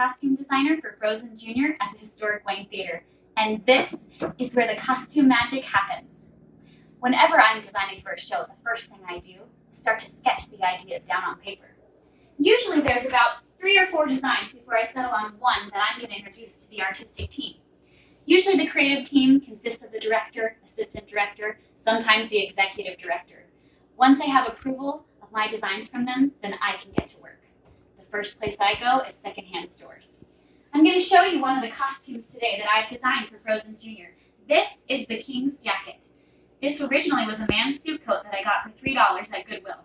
costume designer for Frozen Jr. at the historic Wayne Theater, and this is where the costume magic happens. Whenever I'm designing for a show, the first thing I do is start to sketch the ideas down on paper. Usually there's about 3 or 4 designs before I settle on one that I'm going to introduce to the artistic team. Usually the creative team consists of the director, assistant director, sometimes the executive director. Once I have approval of my designs from them, then I can get to work. The first place I go is secondhand stores. I'm going to show you one of the costumes today that I've designed for Frozen Jr. This is the King's jacket. This originally was a man's suit coat that I got for $3 at Goodwill.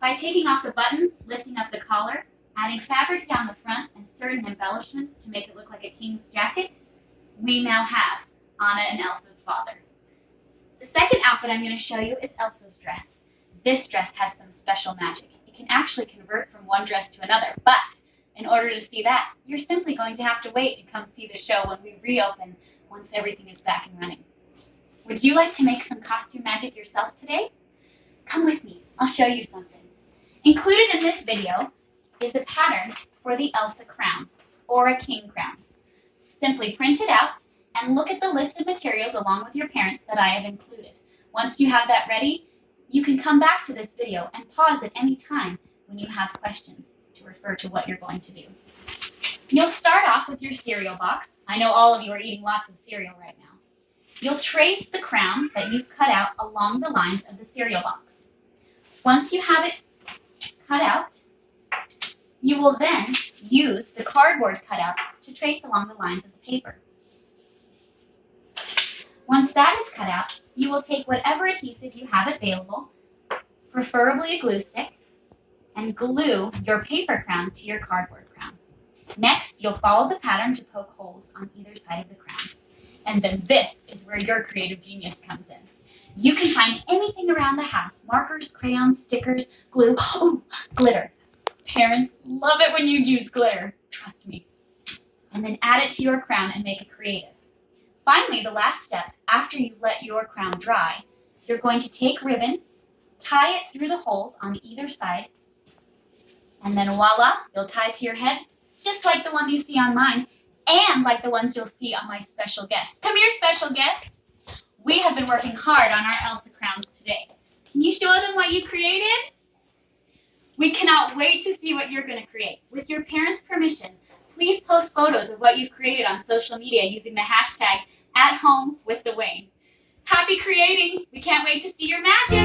By taking off the buttons, lifting up the collar, adding fabric down the front, and certain embellishments to make it look like a king's jacket, we now have Anna and Elsa's father. The second outfit I'm going to show you is Elsa's dress. This dress has some special magic. It can actually convert from one dress to another, but in order to see that, you're simply going to have to wait and come see the show when we reopen once everything is back and running. Would you like to make some costume magic yourself today? Come with me, I'll show you something. Included in this video is a pattern for the Elsa crown, or a king crown. Simply print it out and look at the list of materials along with your parents that I have included. Once you have that ready, you can come back to this video and pause at any time when you have questions to refer to what you're going to do. You'll start off with your cereal box. I know all of you are eating lots of cereal right now. You'll trace the crown that you've cut out along the lines of the cereal box. Once you have it cut out, you will then use the cardboard cutout to trace along the lines of the paper. Once that is cut out, you will take whatever adhesive you have available, preferably a glue stick, and glue your paper crown to your cardboard crown. Next, you'll follow the pattern to poke holes on either side of the crown. And then this is where your creative genius comes in. You can find anything around the house, markers, crayons, stickers, glue, glitter. Parents love it when you use glitter, trust me. And then add it to your crown and make it creative. Finally, the last step, after you've let your crown dry, you're going to take ribbon, tie it through the holes on either side, and then voila, you'll tie it to your head, just like the one you see on mine, and like the ones you'll see on my special guests. Come here, special guests. We have been working hard on our Elsa crowns today. Can you show them what you created? We cannot wait to see what you're going to create. With your parents' permission, please post photos of what you've created on social media using the hashtag #AtHomeWithTheWayne. Happy creating! We can't wait to see your magic!